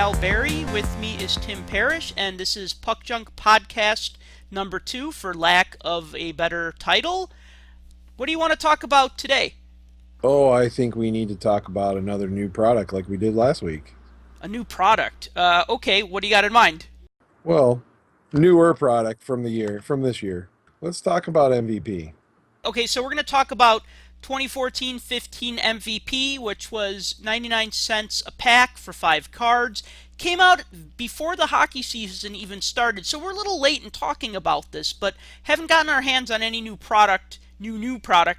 Kyle Berry. With me is Tim Parish, and this is Puck Junk Podcast number 2, for lack of a better title. What do you want to talk about today? Oh, I think we need to talk about another new product like we did last week. A new product. Okay, what do you got in mind? Well, newer product from this year. Let's talk about MVP. Okay, so we're going to talk about 2014-15 MVP, which was 99 cents a pack for 5 cards. Came out before the hockey season even started, so we're a little late in talking about this, but haven't gotten our hands on any new product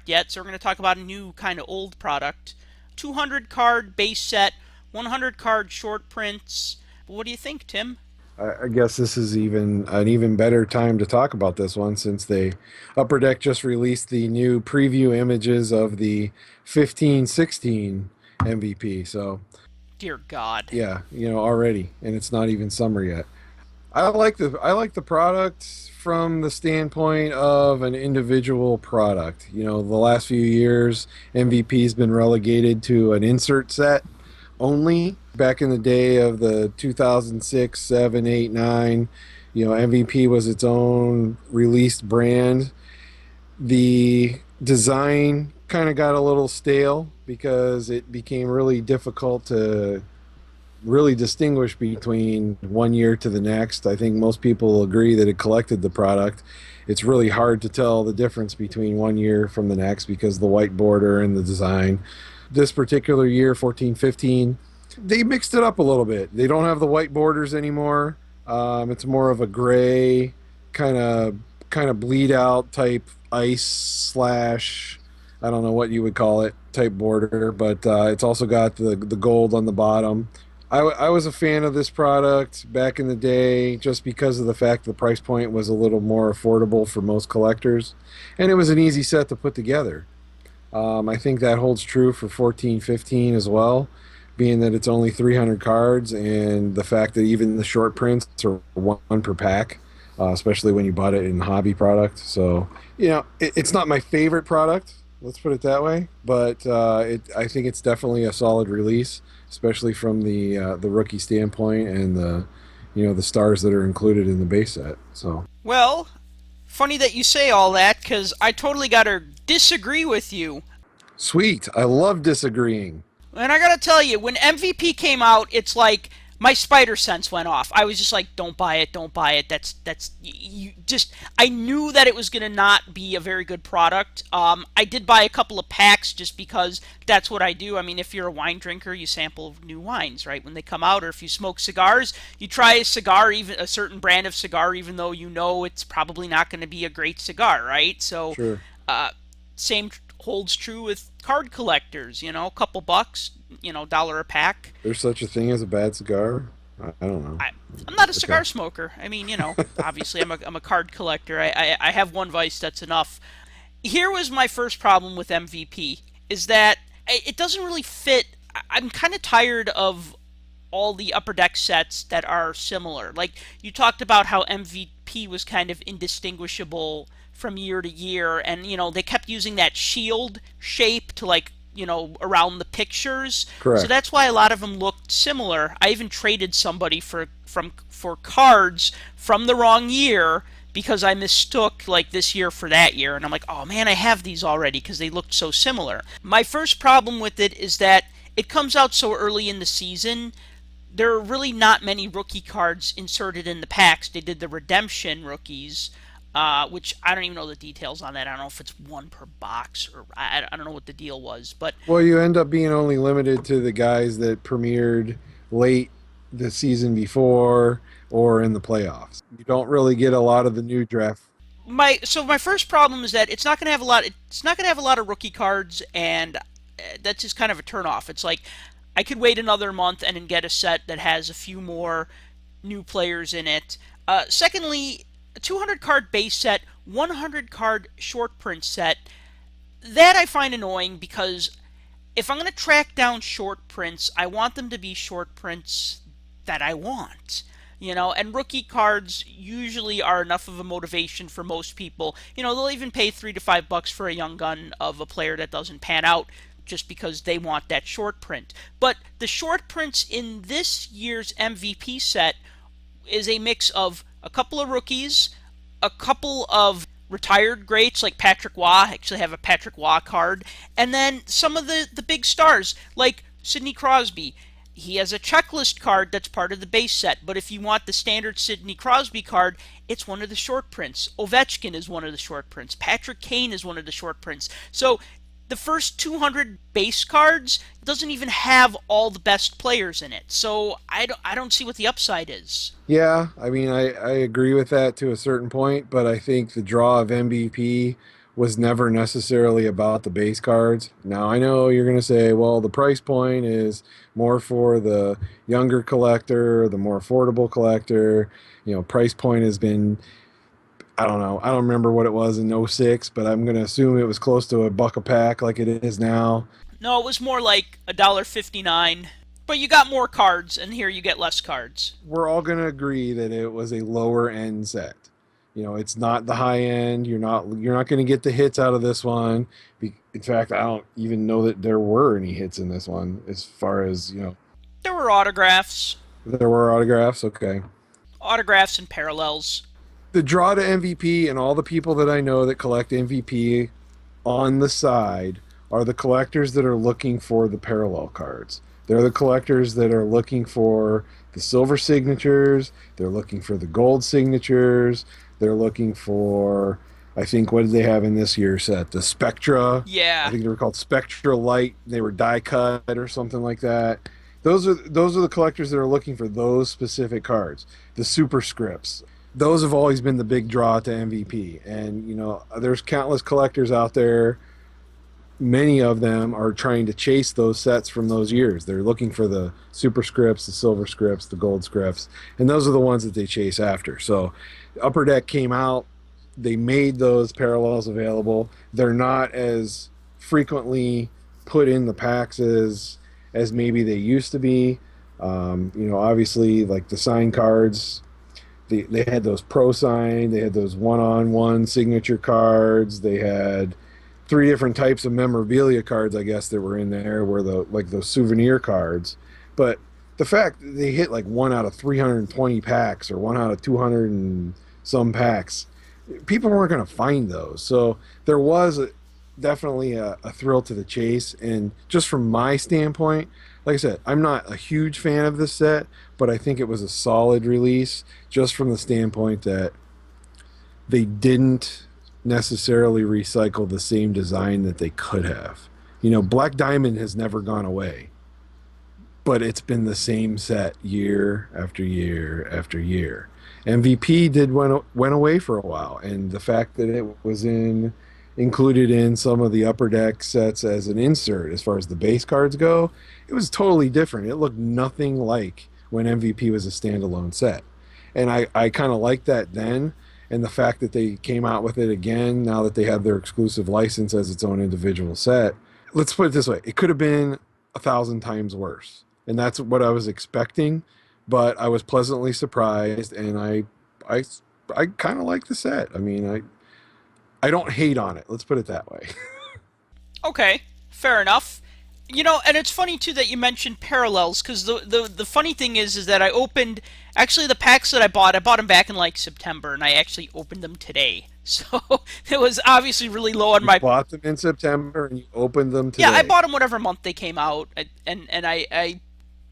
yet, so we're going to talk about a new kind of old product. 200 card base set, 100 card short prints. What do you think, Tim? I guess this is even an even better time to talk about this one since Upper Deck just released the new preview images of the 15-16 MVP. So, Dear God. yeah, already, and it's not even summer yet. I like the product from the standpoint of an individual product. The last few years, MVP's been relegated to an insert set only. Back in the day of the 2006, 7, 8, 9, MVP was its own released brand. The design kind of got a little stale because it became really difficult to really distinguish between one year to the next. I think most people agree that it collected the product. It's really hard to tell the difference between one year from the next because the white border and the design. This particular year, 14-15, they mixed it up a little bit. They don't have the white borders anymore. It's more of a gray kind of bleed out type ice slash, I don't know what you would call it, type border, but it's also got the gold on the bottom. I was a fan of this product back in the day just because of the fact the price point was a little more affordable for most collectors, and it was an easy set to put together. I think that holds true for 14-15 as well, being that it's only 300 cards, and the fact that even the short prints are one per pack, especially when you bought it in hobby product. So, it's not my favorite product, let's put it that way, but I think it's definitely a solid release, especially from the rookie standpoint and the stars that are included in the base set. So, Well, funny that you say all that, because I totally gotta disagree with you. sweet. I love disagreeing. And I gotta tell you, when MVP came out, it's like my spider sense went off. I was just like, "Don't buy it, don't buy it." That's you just. I knew that it was gonna not be a very good product. I did buy a couple of packs just because that's what I do. I mean, if you're a wine drinker, you sample new wines, right, when they come out. Or if you smoke cigars, you try a cigar, even a certain brand of cigar, even though you know it's probably not going to be a great cigar, right? So, Sure. uh, same holds true with card collectors. A couple bucks, dollar a pack. There's such a thing as a bad cigar? I don't know. I, I'm not a Okay. cigar smoker. I mean, obviously I'm a card collector. I have one vice, that's enough. Here was my first problem with MVP, is that it doesn't really fit. I'm kind of tired of all the upper deck sets that are similar. Like, you talked about how MVP was kind of indistinguishable from year to year, and they kept using that shield shape to, like, around the pictures. So Correct. that's why a lot of them looked similar. I even traded somebody for cards from the wrong year because I mistook, like, this year for that year, and I'm like, oh man, I have these already because they looked so similar. My first problem with it is that it comes out so early in the season. There are really not many rookie cards inserted in the packs. They did the redemption rookies, which I don't even know the details on that. I don't know if it's one per box, or I don't know what the deal was. But Well, you end up being only limited to the guys that premiered late the season before or in the playoffs. You don't really get a lot of the new draft. my first problem is that it's not going to have a lot. It's not going to have a lot of rookie cards, and that's just kind of a turnoff. It's like I could wait another month and then get a set that has a few more new players in it. Secondly, a 200 card base set, 100 card short print set. That I find annoying because if I'm going to track down short prints, I want them to be short prints that I want. And rookie cards usually are enough of a motivation for most people. They'll even pay $3 to $5 for a young gun of a player that doesn't pan out just because they want that short print. But the short prints in this year's MVP set is a mix of a couple of rookies, a couple of retired greats like Patrick Waugh. I actually have a Patrick Waugh card, and then some of the big stars like Sidney Crosby. He has a checklist card that's part of the base set, but if you want the standard Sidney Crosby card, it's one of the short prints. Ovechkin is one of the short prints. Patrick Kane is one of the short prints. So the first 200 base cards doesn't even have all the best players in it. So I don't see what the upside is. Yeah, I mean, I agree with that to a certain point, but I think the draw of MVP was never necessarily about the base cards. Now, I know you're going to say, well, the price point is more for the younger collector, the more affordable collector. You know, price point has been, I don't know, I don't remember what it was in '06, but I'm going to assume it was close to a buck a pack like it is now. No, it was more like $1.59. But you got more cards, and here you get less cards. We're all going to agree that it was a lower end set. You know, it's not the high end. You're not going to get the hits out of this one. In fact, I don't even know that there were any hits in this one as far as, you know, There were autographs, there were autographs. Okay. autographs and parallels. The draw to MVP and all the people that I know that collect MVP on the side are the collectors that are looking for the parallel cards. They're the collectors that are looking for the silver signatures. They're looking for the gold signatures. They're looking for, I think, what did they have in this year's set? The Spectra. I Yeah. think they were called Spectra Light. They were die cut or something like that. Those are the collectors that are looking for those specific cards. The superscripts. Those have always been the big draw to MVP. And, you know, there's countless collectors out there. Many of them are trying to chase those sets from those years. They're looking for the super scripts, the silver scripts, the gold scripts, and those are the ones that they chase after. So Upper Deck came out, they made those parallels available. They're not as frequently put in the packs as maybe they used to be. You know, obviously, like the sign cards, they had those pro sign, they had those one-on-one signature cards, they had three different types of memorabilia cards, I guess, that were in there, were the like those souvenir cards. But the fact that they hit like one out of 320 packs or one out of 200 and some packs, people weren't going to find those. So there was definitely a thrill to the chase. And just from my standpoint, like I said, I'm not a huge fan of this set, but I think it was a solid release just from the standpoint that they didn't necessarily recycle the same design that they could have. You know, Black Diamond has never gone away, but it's been the same set year after year after year. MVP did went away for a while, and the fact that it was included in some of the Upper Deck sets as an insert as far as the base cards go, it was totally different. It looked nothing like when MVP was a standalone set. And I kind of liked that then. And the fact that they came out with it again now that they have their exclusive license as its own individual set. Let's put it this way: it could have been 1,000 times worse, and that's what I was expecting. But I was pleasantly surprised, and I, I kind of like the set. I mean, I don't hate on it. Let's put it that way. Okay, fair enough. You know, and it's funny too that you mentioned parallels because the funny thing is that I opened actually the packs that I bought them back in like September and I actually opened them today. So it was obviously really low on You my. bought them in September and you opened them Yeah, I today. bought them whatever month they came out, and I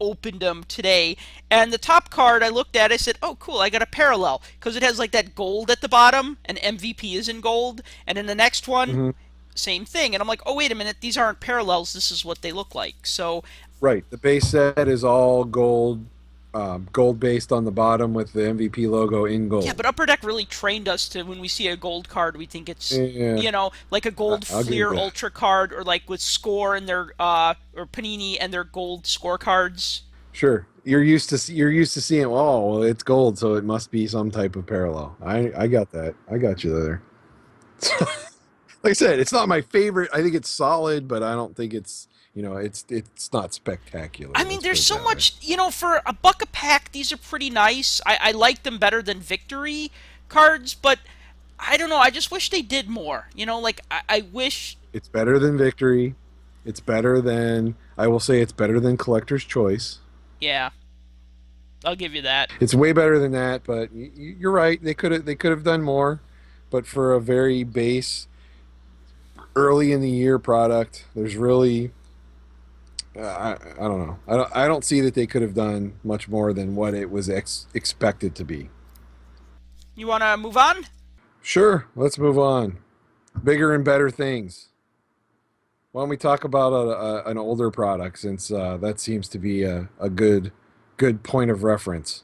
opened them today. And the top card I looked at, I said, "Oh, cool! I got a parallel because it has like that gold at the bottom, and MVP is in gold, and in the next one, Hmm. same thing." And I'm like, "Oh, wait a minute! These aren't parallels. This is what they look like." So Right. The base set is all gold, gold based on the bottom with the MVP logo in yeah, gold. but Upper Deck really trained us to when we see a gold card, we think it's Yeah, like a gold I'll give Fleer you. Ultra card, or like with Score and their or Panini and their gold scorecards. Sure. You're used to seeing, oh, well, it's gold, so it must be some type of parallel. I got that. I got you there. Like I said, it's not my favorite. I think it's solid, but I don't think it's not spectacular. I mean, Let's put there's it so that way. much, for a buck a pack, these are pretty nice. I like them better than Victory cards, but I don't know. I just wish they did more. Like, I wish. It's better than Victory. It's better than, I will say it's better than Collector's Choice. Yeah, I'll give you that. It's way better than that, but you're right. They could have done more, but for a very base early in the year product, there's really I don't know. I don't see that they could have done much more than what it was expected to be. You want to move on? Sure, let's move on. Bigger and better things. Why don't we talk about an older product since that seems to be a good point of reference.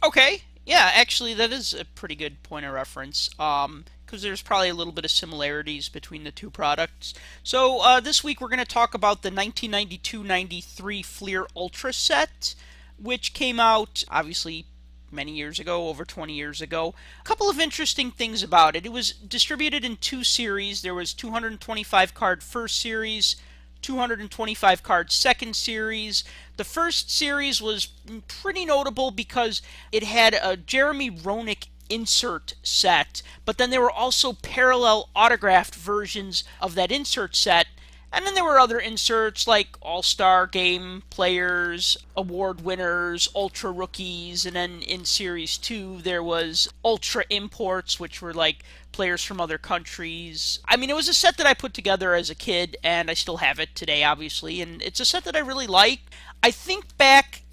Okay. Yeah, actually, that is a pretty good point of reference. Because there's probably a little bit of similarities between the two products. So this week we're going to talk about the 1992-93 Fleer Ultra set, which came out obviously many years ago, over 20 years ago. A couple of interesting things about it. It was distributed in two series. There was 225 card first series, 225 card second series. The first series was pretty notable because it had a Jeremy Roenick insert set, but then there were also parallel autographed versions of that insert set. And then there were other inserts like All Star Game players, award winners, Ultra rookies, and then in Series 2 there was Ultra imports, which were like players from other countries. I mean, it was a set that I put together as a kid, and I still have it today, obviously, and it's a set that I really like. I think back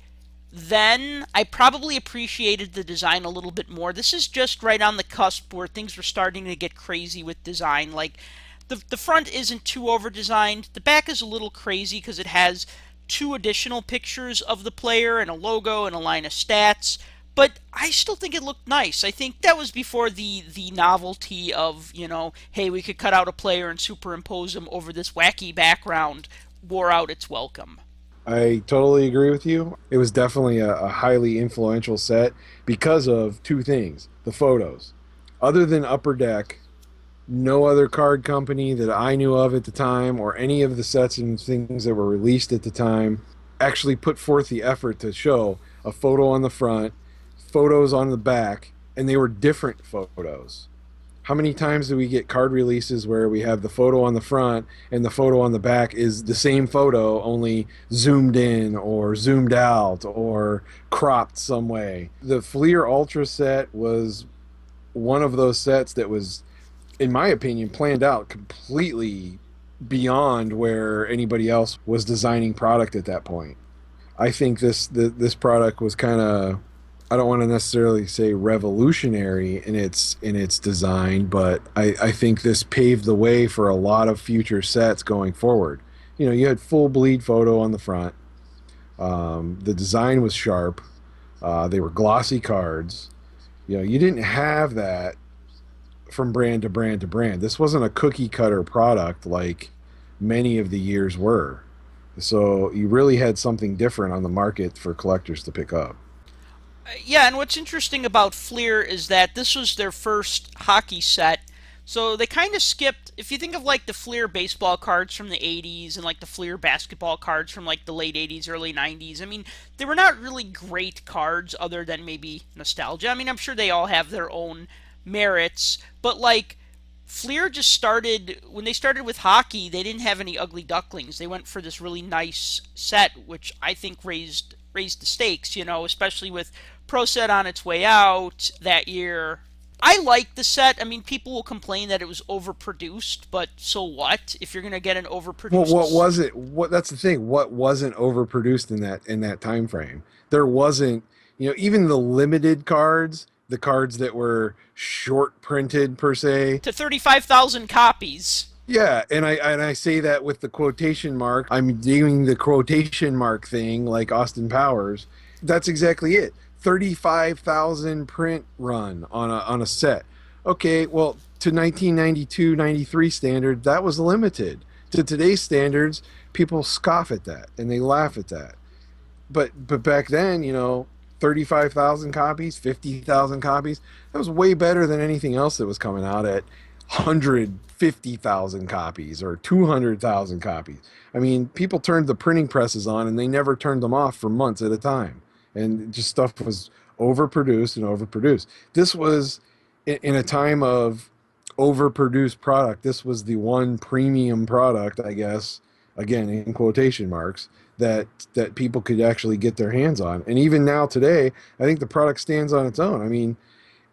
then I probably appreciated the design a little bit more. This is just right on the cusp where things were starting to get crazy with design. Like the front isn't too over designed. The back is a little crazy because it has two additional pictures of the player and a logo and a line of stats. But I still think it looked nice. I think that was before the novelty of, hey, we could cut out a player and superimpose him over this wacky background wore out its welcome. I totally agree with you. It was definitely a highly influential set because of two things: the photos. Other than Upper Deck, no other card company that I knew of at the time, or any of the sets and things that were released at the time, actually put forth the effort to show a photo on the front, photos on the back, and they were different photos. How many times do we get card releases where we have the photo on the front and the photo on the back is the same photo, only zoomed in or zoomed out or cropped some way? The Fleer Ultra set was one of those sets that was, in my opinion, planned out completely beyond where anybody else was designing product at that point. I think this product was kind of, I don't want to necessarily say revolutionary in its design, but I think this paved the way for a lot of future sets going forward. You had full bleed photo on the front. The design was sharp. They were glossy cards. You didn't have that from brand to brand to brand. This wasn't a cookie cutter product like many of the years were. So you really had something different on the market for collectors to pick up. Yeah, and what's interesting about Fleer is that this was their first hockey set. So they kind of skipped, if you think of like the Fleer baseball cards from the 80s and like the Fleer basketball cards from like the late 80s, early 90s, I mean, they were not really great cards other than maybe nostalgia. I mean, I'm sure they all have their own merits, but like Fleer just started, when they started with hockey, they didn't have any ugly ducklings. They went for this really nice set, which I think raised the stakes, especially with Pro Set on its way out that year. I like the set. I mean, people will complain that it was overproduced, but so what? If you're going to get an Well, what overproduced. was it? What That's the thing. What wasn't overproduced in that time frame? There wasn't, even the limited cards, the cards that were short printed per se. To 35,000 copies. Yeah, and I say that with the quotation mark. I'm doing the quotation mark thing like Austin Powers. That's exactly it. 35,000 print run on a set. Okay, well, to 1992, 93 standard, that was limited. To today's standards, people scoff at that and they laugh at that. But back then, 35,000 copies, 50,000 copies, that was way better than anything else that was coming out at 150,000 copies or 200,000 copies. I mean, people turned the printing presses on and they never turned them off for months at a time. And just stuff was overproduced and overproduced. This was in a time of overproduced product. This was the one premium product, I guess, again in quotation marks, that people could actually get their hands on. And even now today, I think the product stands on its own. I mean,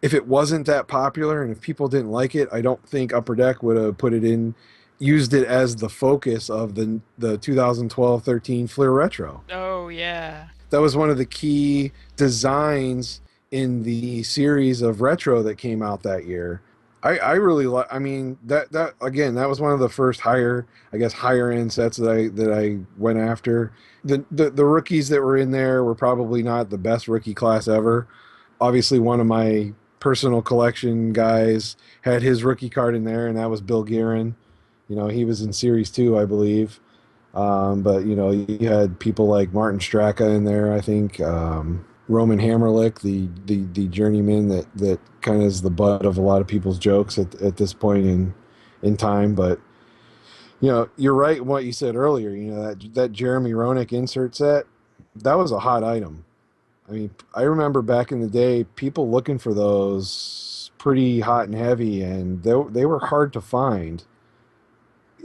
if it wasn't that popular and if people didn't like it, I don't think Upper Deck would have put it in, used it as the focus of the 2012-13 Fleer Retro. Oh yeah. That was one of the key designs in the series of retro that came out that year. I really like. I mean that again, that was one of the first higher, I guess, higher end sets that I went after. The rookies that were in there were probably not the best rookie class ever. Obviously, one of my personal collection guys had his rookie card in there, and that was Bill Guerin. You know, he was in Series 2, I believe. But you know, you had people like Martin Straka in there. I think Roman Hammerlick, the journeyman that kind of is the butt of a lot of people's jokes at this point in time. But you know, you're right in what you said earlier. You know, that Jeremy Roenick insert set, that was a hot item. I mean, I remember back in the day, people looking for those pretty hot and heavy, and they were hard to find,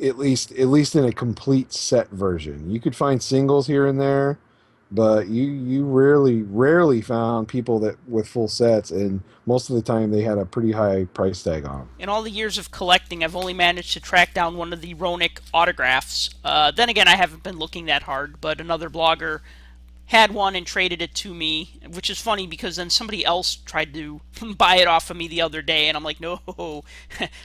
at least in a complete set version. You could find singles here and there, but you rarely found people that with full sets, and most of the time they had a pretty high price tag on them. In all the years of collecting, I've only managed to track down one of the Ronick autographs. Then again, I haven't been looking that hard, but another blogger had one and traded it to me, which is funny because then somebody else tried to buy it off of me the other day, and I'm like, no.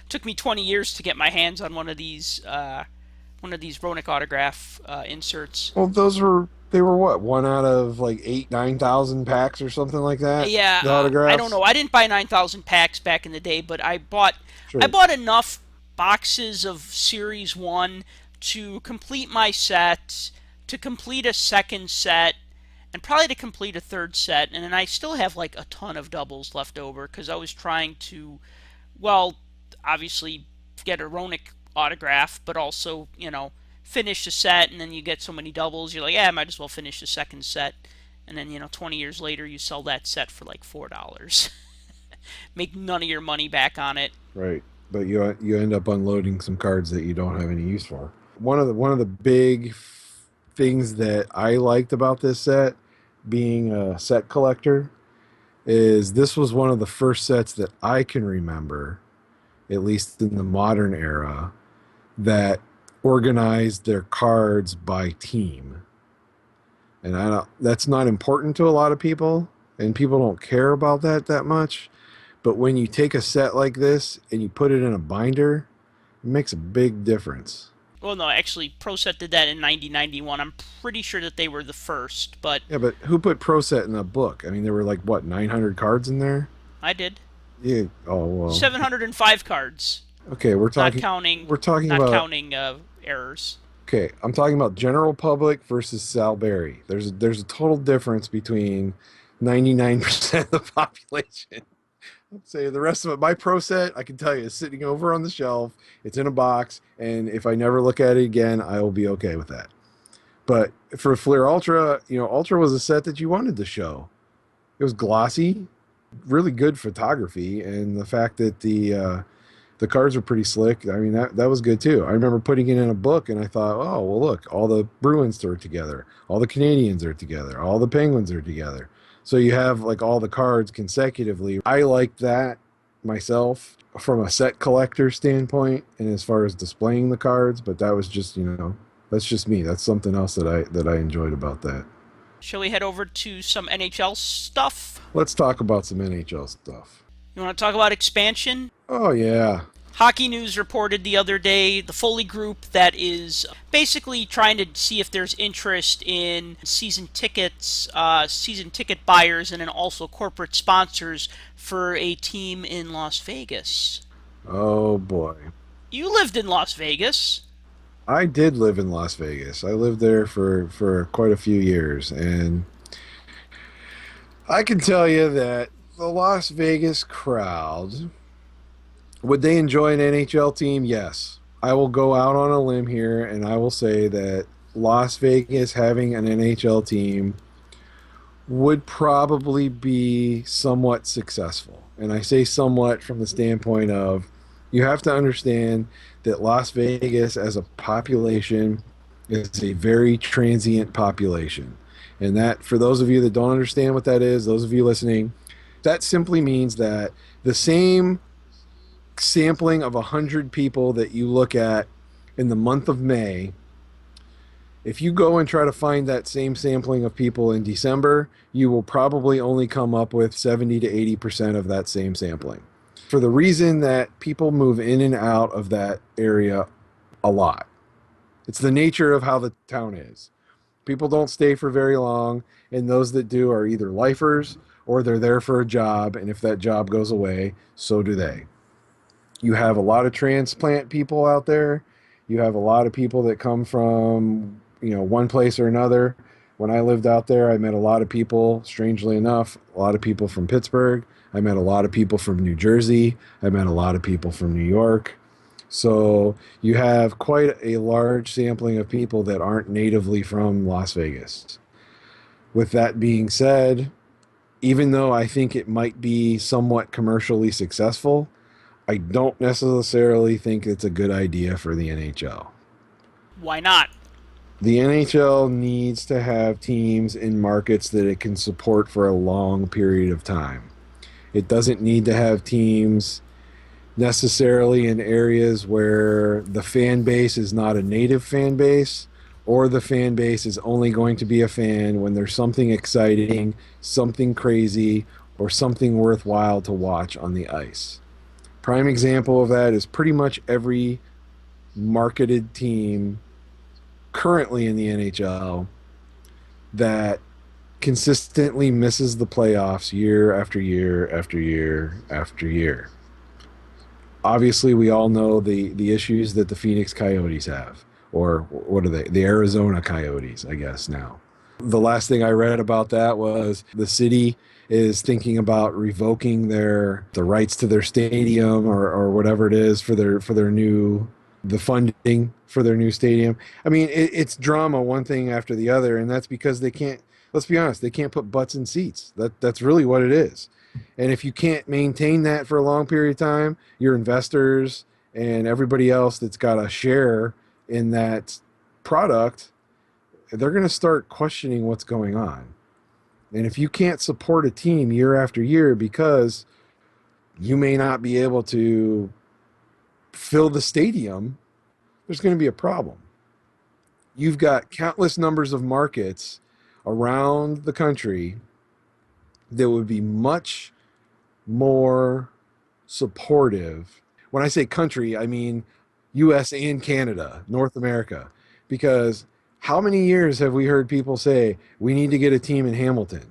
Took me 20 years to get my hands on one of these Ronick autograph inserts. Well, they were what, one out of like 8-9,000 packs or something like that. Yeah, The I don't autographs. know. I didn't buy 9,000 packs back in the day, but I Sure. bought enough boxes of Series 1 to complete my set, to complete a second set, and probably to complete a third set. And then I still have like a ton of doubles left over because I was trying to, well, obviously get a Ronick autograph, but also, finish the set. And then you get so many doubles, you're like, yeah, I might as well finish the second set. And then, 20 years later, you sell that set for like $4. Make none of your money back on it. Right. But you end up unloading some cards that you don't have any use for. One of the big things that I liked about this set, being a set collector, is this was one of the first sets that I can remember, at least in the modern era, that organized their cards by team. And I don't, that's not important to a lot of people, and people don't care about that much. But when you take a set like this and you put it in a binder, it makes a big difference. Well, no, actually, ProSet did that in 1991. I'm pretty sure that they were the first, but Yeah, but who put Pro Set in a book? I mean, there were like what, 900 cards in there? I did. Yeah. Oh well. 705 cards, Okay, we're not talking. counting, We're talking not about. counting errors. Okay, I'm talking about general public versus Sal Berry. There's a total difference between 99% of the population. Let's say the rest of it, my Pro Set, I can tell you, is sitting over on the shelf. It's in a box, and if I never look at it again, I will be okay with that. But for Fleer Ultra, Ultra was a set that you wanted to show. It was glossy, really good photography, and the fact that the cards were pretty slick. I mean, that was good too. I remember putting it in a book, and I thought, oh well, look, all the Bruins are together, all the Canadians are together, all the Penguins are together. So you have like all the cards consecutively. I like that myself from a set collector standpoint, and as far as displaying the cards. But that was just that's just me. That's something else that I enjoyed about that. Shall we head over to some NHL stuff? Let's talk about some NHL stuff. You want to talk about expansion? Oh yeah. Hockey News reported the other day the Foley Group that is basically trying to see if there's interest in season tickets, season ticket buyers, and then also corporate sponsors for a team in Las Vegas. Oh boy. You lived in Las Vegas. I did live in Las Vegas. I lived there for quite a few years, and I can tell you that the Las Vegas crowd, would they enjoy an NHL team? Yes. I will go out on a limb here and I will say that Las Vegas having an NHL team would probably be somewhat successful. And I say somewhat from the standpoint of, you have to understand that Las Vegas as a population is a very transient population. And that, for those of you that don't understand what that is, those of you listening, that simply means that the same sampling of 100 people that you look at in the month of May, if you go and try to find that same sampling of people in December, you will probably only come up with 70 to 80% of that same sampling. For the reason that people move in and out of that area a lot. It's the nature of how the town is. People don't stay for very long, and those that do are either lifers or they're there for a job, and if that job goes away, so do they. You have a lot of transplant people out there. You have a lot of people that come from, one place or another. When I lived out there, I met a lot of people, strangely enough, a lot of people from Pittsburgh. I met a lot of people from New Jersey. I met a lot of people from New York. So you have quite a large sampling of people that aren't natively from Las Vegas. With that being said, even though I think it might be somewhat commercially successful, I don't necessarily think it's a good idea for the NHL. Why not? The NHL needs to have teams in markets that it can support for a long period of time. It doesn't need to have teams necessarily in areas where the fan base is not a native fan base, or the fan base is only going to be a fan when there's something exciting, something crazy, or something worthwhile to watch on the ice. Prime example of that is pretty much every marketed team currently in the NHL that consistently misses the playoffs year after year after year after year. Obviously, we all know the issues that the Phoenix Coyotes have, or what are they? The Arizona Coyotes, I guess now. The last thing I read about that was the city is thinking about revoking the rights to their stadium, or whatever it is for their new the funding for their new stadium. I mean, it's drama one thing after the other, and that's because they can't. Let's be honest, they can't put butts in seats. That's really what it is. And if you can't maintain that for a long period of time, your investors and everybody else that's got a share in that product, they're going to start questioning what's going on. And if you can't support a team year after year because you may not be able to fill the stadium, there's going to be a problem. You've got countless numbers of markets around the country that would be much more supportive. When I say country, I mean US and Canada, North America. Because how many years have we heard people say we need to get a team in Hamilton?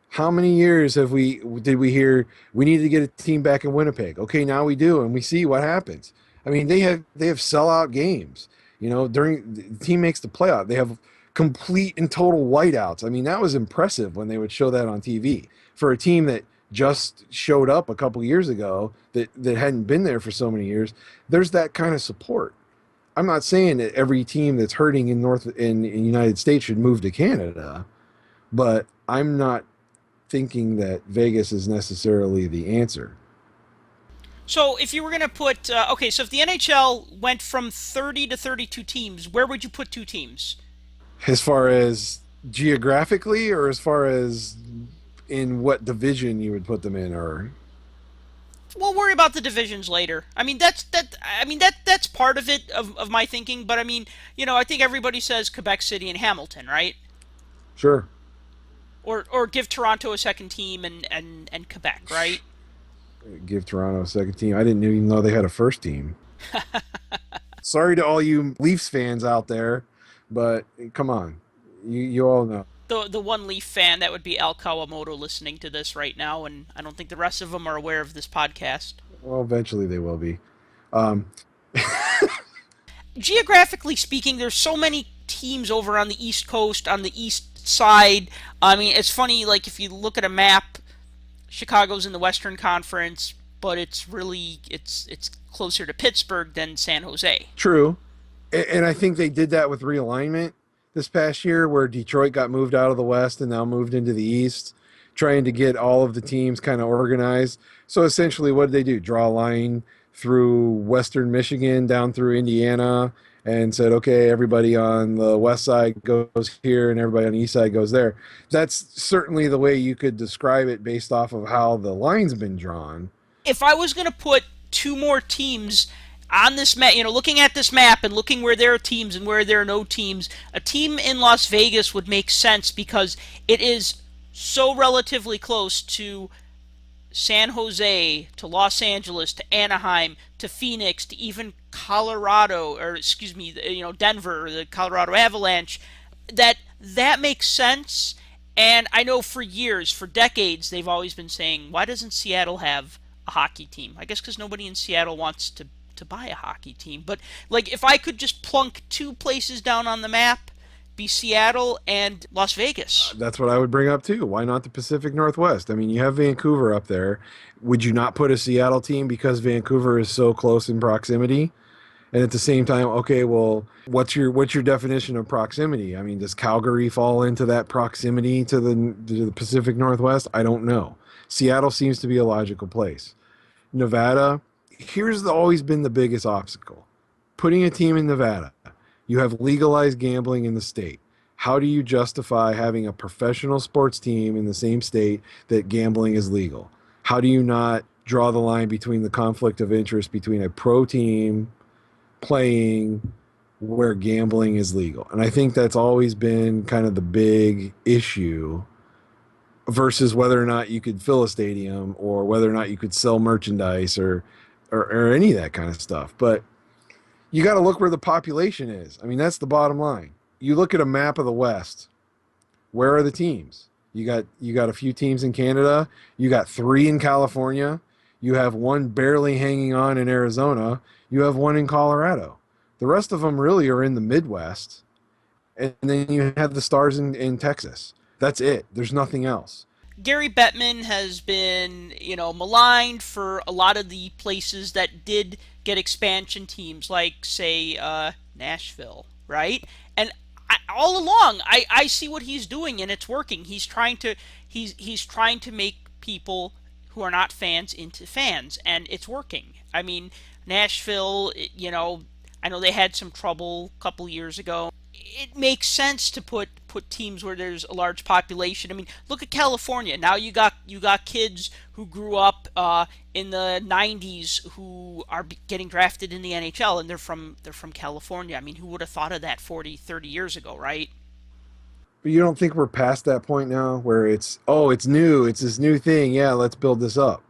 How many years did we hear we need to get a team back in Winnipeg? Okay, now we do, and we see what happens. I mean, they have sellout games. During the team makes the playoff, they have complete and total whiteouts. I mean, that was impressive when they would show that on TV for a team that just showed up a couple years ago that hadn't been there for so many years. There's that kind of support. I'm not saying that every team that's hurting in United States should move to Canada, but I'm not thinking that Vegas is necessarily the answer. So if you were going to put, okay, so if the NHL went from 30 to 32 teams, where would you put two teams? As far as geographically, or as far as in what division you would put them in, or We'll worry about the divisions later. I mean, that's part of it of my thinking. But I mean, I think everybody says Quebec City and Hamilton, right? sure, Or give Toronto a second team and Quebec, right? give Toronto a second team. I didn't even know they had a first team. Sorry to all you Leafs fans out there, but come on, you all know. The one Leaf fan that would be Al Kawamoto listening to this right now, and I don't think the rest of them are aware of this podcast. Well, eventually they will be. Um, Geographically speaking, there's so many teams over on the East Coast, on the East Side. I mean, it's funny, like if you look at a map, Chicago's in the Western Conference, but it's closer to Pittsburgh than San Jose. True, and I think they did that with realignment this past year, where Detroit got moved out of the West and now moved into the East, trying to get all of the teams kind of organized. So essentially, what did they do? Draw a line through Western Michigan down through Indiana, and said, okay, everybody on the west side goes here and everybody on the east side goes there. That's certainly the way you could describe it based off of how the line's been drawn. If I was going to put two more teams on this map, looking at this map and looking where there are teams and where there are no teams, a team in Las Vegas would make sense because it is so relatively close to San Jose, to Los Angeles, to Anaheim, to Phoenix, to even Colorado, or excuse me, Denver, the Colorado Avalanche. That makes sense. And I know for years, for decades, they've always been saying, why doesn't Seattle have a hockey team? I guess because nobody in Seattle wants to buy a hockey team. But like, if I could just plunk two places down on the map, be Seattle and Las Vegas. That's what I would bring up too. Why not the Pacific Northwest? I mean, you have Vancouver up there. Would you not put a Seattle team because Vancouver is so close in proximity? And at the same time, okay, well, what's your definition of proximity? I mean, does Calgary fall into that proximity to the Pacific Northwest? I don't know. Seattle seems to be a logical place. Nevada, always been the biggest obstacle. Putting a team in Nevada. You have legalized gambling in the state. How do you justify having a professional sports team in the same state that gambling is legal? How do you not draw the line between the conflict of interest between a pro team playing where gambling is legal? And I think that's always been kind of the big issue versus whether or not you could fill a stadium or whether or not you could sell merchandise or any of that kind of stuff. But you got to look where the population is. I mean, that's the bottom line. You look at a map of the West. Where are the teams? You got a few teams in Canada. You got three in California. You have one barely hanging on in Arizona. You have one in Colorado. The rest of them really are in the Midwest. And then you have the stars in Texas. That's it. There's nothing else. Gary Bettman has been, maligned for a lot of the places that did get expansion teams, like say Nashville, right? And all along, I see what he's doing, and it's working. He's trying to make people who are not fans into fans, and it's working. I mean, Nashville, I know they had some trouble a couple years ago. It makes sense to put teams where there's a large population. I mean, look at California. Now you got kids who grew up in the '90s who are getting drafted in the NHL, and they're from California. I mean, who would have thought of that 40, 30 years ago, right? But you don't think we're past that point now where it's new, it's this new thing. Yeah, let's build this up.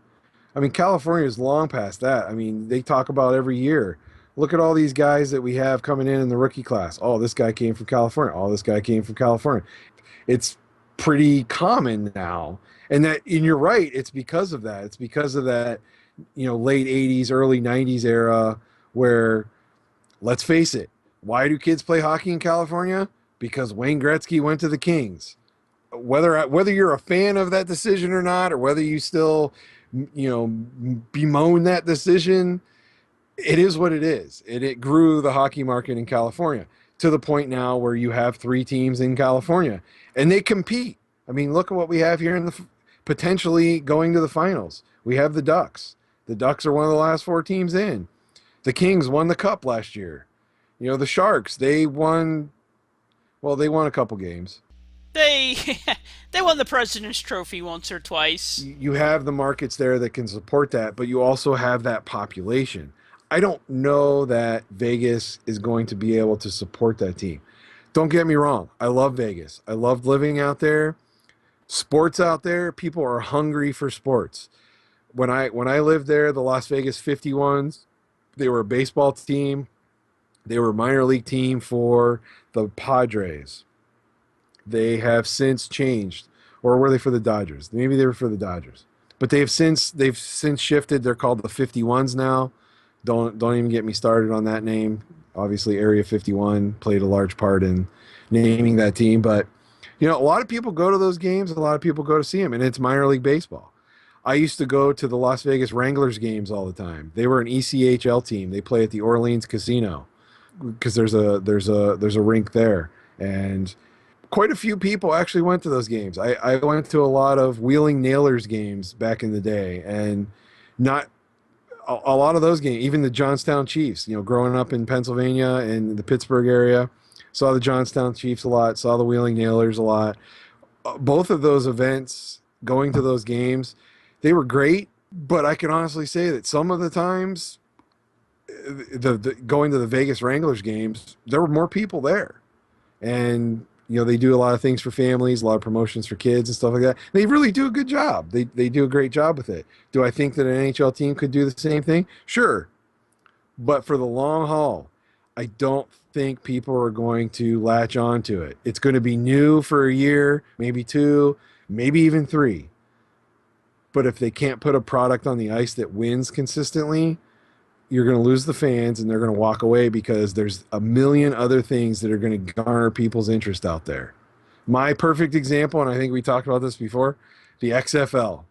I mean, California is long past that. I mean, they talk about every year. Look at all these guys that we have coming in the rookie class. Oh, this guy came from California. Oh, this guy came from California. It's pretty common now. And you're right, it's because of that. It's because of that, late 80s, early 90s era where, let's face it, why do kids play hockey in California? Because Wayne Gretzky went to the Kings. Whether you're a fan of that decision or not, or whether you still, bemoan that decision, it is what it is. It grew the hockey market in California to the point now where you have three teams in California and they compete. I mean, look at what we have here potentially going to the finals. We have the Ducks. The Ducks are one of the last four teams in. The Kings won the cup last year. The Sharks, they won a couple games. They they won the President's Trophy once or twice. You have the markets there that can support that, but you also have that population. I don't know that Vegas is going to be able to support that team. Don't get me wrong. I love Vegas. I loved living out there. Sports out there, people are hungry for sports. When I lived there, the Las Vegas 51s, they were a baseball team. They were a minor league team for the Padres. They have since changed, or were they for the Dodgers? Maybe they were for the Dodgers, but they've since shifted. They're called the 51s now. Don't even get me started on that name. Obviously, Area 51 played a large part in naming that team, but a lot of people go to those games. A lot of people go to see them, and it's minor league baseball. I used to go to the Las Vegas Wranglers games all the time. They were an ECHL team. They play at the Orleans Casino because there's a rink there, and quite a few people actually went to those games. I went to a lot of Wheeling Nailers games back in the day, and not a lot of those games, even the Johnstown Chiefs, growing up in Pennsylvania and the Pittsburgh area, saw the Johnstown Chiefs a lot, saw the Wheeling Nailers a lot. Both of those events, going to those games, they were great, but I can honestly say that some of the times, the going to the Vegas Wranglers games, there were more people there. And they do a lot of things for families, a lot of promotions for kids and stuff like that. They really do a good job. They do a great job with it. Do I think that an NHL team could do the same thing? Sure, but for the long haul, I don't think people are going to latch on to it. It's going to be new for a year, maybe two, maybe even three. But if they can't put a product on the ice that wins consistently, you're going to lose the fans and they're going to walk away because there's a million other things that are going to garner people's interest out there. My perfect example, and I think we talked about this before, the XFL.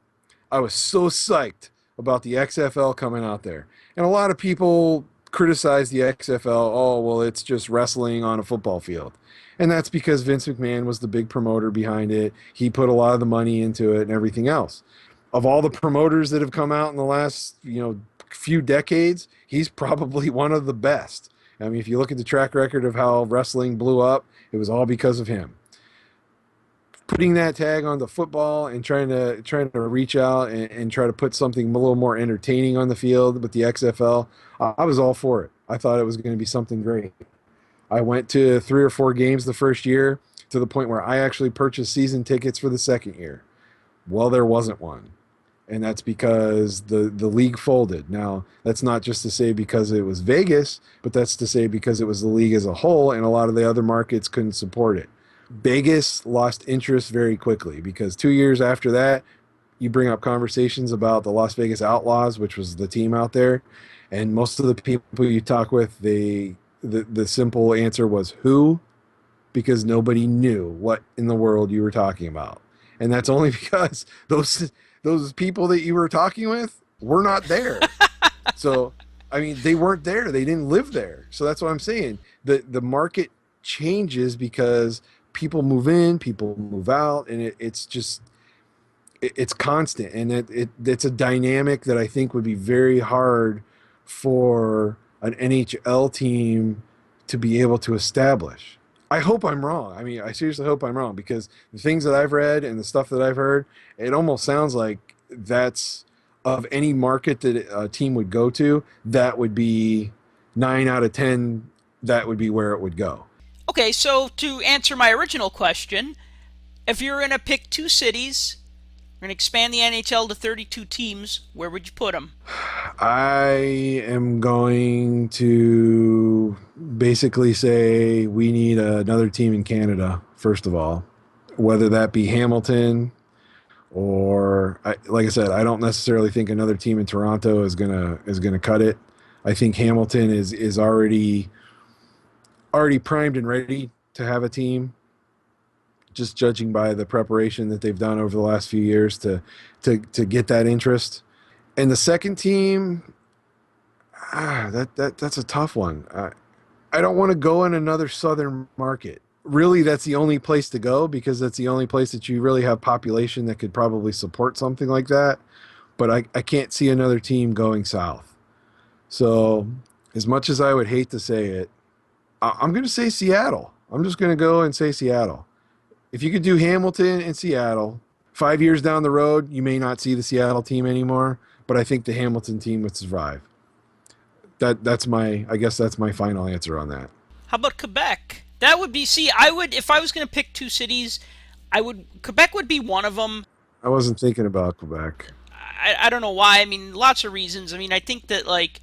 I was so psyched about the XFL coming out there. And a lot of people criticize the XFL. Oh, well, it's just wrestling on a football field. And that's because Vince McMahon was the big promoter behind it. He put a lot of the money into it and everything else. Of all the promoters that have come out in the last, few decades, he's probably one of the best. I mean, if you look at the track record of how wrestling blew up, it was all because of him. Putting that tag on the football and trying to reach out and try to put something a little more entertaining on the field with the XFL, I was all for it. I thought it was going to be something great. I went to 3 or 4 games the first year to the point where I actually purchased season tickets for the second year. Well, there wasn't one. And that's because the league folded. Now, that's not just to say because it was Vegas, but that's to say because it was the league as a whole, and a lot of the other markets couldn't support it. Vegas lost interest very quickly because 2 years after that, you bring up conversations about the Las Vegas Outlaws, which was the team out there, and most of the people you talk with, the simple answer was who, because nobody knew what in the world you were talking about. And that's only because those people that you were talking with were not there. So, I mean, they weren't there. They didn't live there. So that's what I'm saying. The market changes because people move in, people move out, and it's constant. And it's a dynamic that I think would be very hard for an NHL team to be able to establish. I hope I'm wrong. I mean, I seriously hope I'm wrong because the things that I've read and the stuff that I've heard, it almost sounds like that's of any market that a team would go to, that would be 9 out of 10. That would be where it would go. Okay, so to answer my original question, if you're going to pick two cities, we're going to expand the NHL to 32 teams, where would you put them? I am going to basically say we need another team in Canada, first of all, whether that be Hamilton or like I said, I don't necessarily think another team in Toronto is gonna cut it. I think Hamilton is already primed and ready to have a team, just judging by the preparation that they've done over the last few years to get that interest. And the second team, that's a tough one. I don't want to go in another southern market. Really, that's the only place to go because that's the only place that you really have population that could probably support something like that. But I can't see another team going south. So, as much as I would hate to say it, I'm going to say Seattle. I'm just going to go and say Seattle. If you could do Hamilton and Seattle, 5 years down the road, you may not see the Seattle team anymore, but I think the Hamilton team would survive. I guess that's my final answer on that. How about Quebec? That would be, see, I would, if I was going to pick two cities, Quebec would be one of them. I wasn't thinking about Quebec. I don't know why. I mean, lots of reasons. I mean, I think that, like,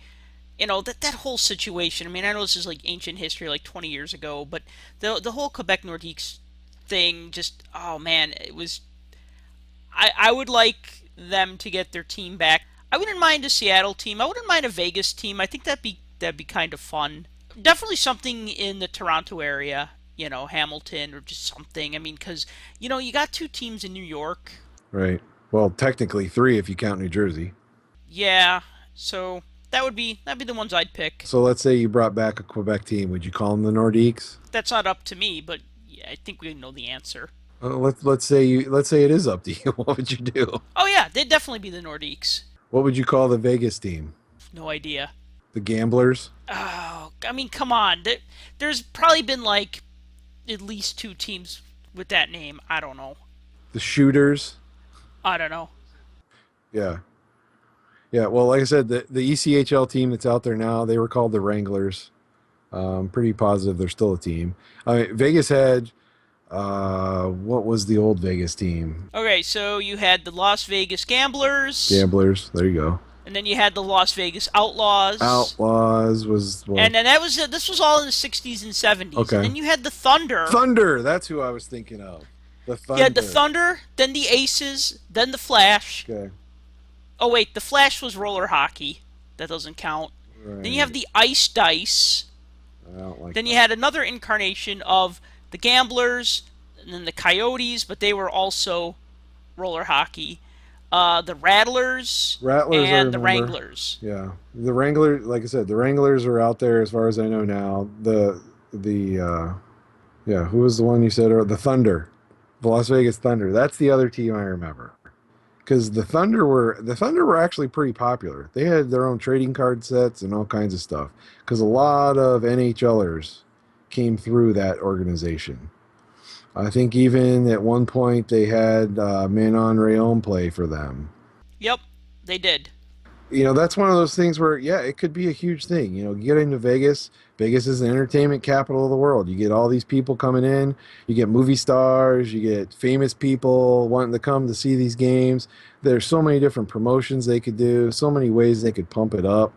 that whole situation. I mean, I know this is like ancient history, like 20 years ago, but the whole Quebec Nordiques thing, just, oh man, it was. I would like them to get their team back. I wouldn't mind a Seattle team. I wouldn't mind a Vegas team. I think that'd be kind of fun. Definitely something in the Toronto area. Hamilton or just something. I mean, because you got two teams in New York. Right. Well, technically three if you count New Jersey. Yeah, so that'd be the ones I'd pick. So let's say you brought back a Quebec team. Would you call them the Nordiques? That's not up to me, but yeah, I think we know the answer. Let's say it is up to you. What would you do? Oh yeah, they'd definitely be the Nordiques. What would you call the Vegas team? No idea. The Gamblers, Oh, I mean, come on. There's probably been like at least two teams with that name. I don't know. the Shooters. I don't know. Yeah. Yeah. Well, like I said, the ECHL team that's out there now, they were called the Wranglers. Pretty positive they're still a team. Vegas had, what was the old Vegas team? Okay, so you had the Las Vegas Gamblers, Gamblers. There you go. and then you had the Las Vegas Outlaws, Outlaws was, and well, then this was all in the '60s and '70s, and okay. then you had the Thunder. Thunder. That's who I was thinking of. The You had the Thunder. Thunder, then the Aces, then the Flash. Okay. Oh wait, the Flash was roller hockey. That doesn't count. Then you have Right. the Ice Dice. I don't like Then you that. had another incarnation of the Gamblers, and then the Coyotes, but they were also roller hockey. The Rattlers Rattlers, I and the remember. Wranglers. Yeah, the Wrangler, like I said, the Wranglers are out there as far as I know now. Yeah, who was the one you said? Or the Thunder, the Las Vegas Thunder. That's the other team I remember because the Thunder were actually pretty popular. They had their own trading card sets and all kinds of stuff because a lot of NHLers came through that organization. I think even at one point they had Manon Rayón play for them. Yep, they did. That's one of those things where, yeah, it could be a huge thing. You get into Vegas. Vegas is the entertainment capital of the world. You get all these people coming in. You get movie stars. You get famous people wanting to come to see these games. There's so many different promotions they could do, so many ways they could pump it up.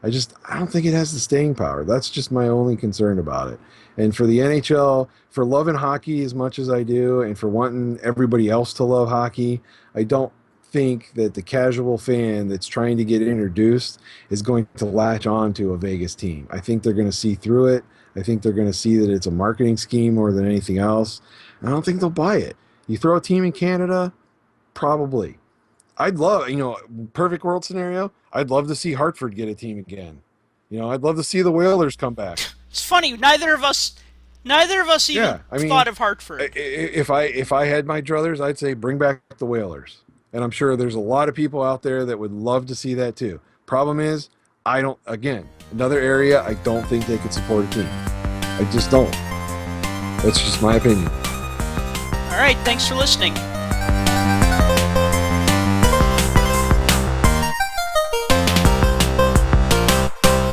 I don't think it has the staying power. That's just my only concern about it. And for the NHL, for loving hockey as much as I do, and for wanting everybody else to love hockey, I don't think that the casual fan that's trying to get introduced is going to latch on to a Vegas team. I think they're going to see through it. I think they're going to see that it's a marketing scheme more than anything else. I don't think they'll buy it. You throw a team in Canada, probably. I'd love, perfect world scenario. I'd love to see Hartford get a team again. I'd love to see the Whalers come back. It's funny. Neither of us even Yeah, I mean, thought of Hartford. if I had my druthers, I'd say bring back the Whalers, and I'm sure there's a lot of people out there that would love to see that too. Problem is, I don't. Again, another area I don't think they could support a team. I just don't. That's just my opinion. All right, thanks for listening.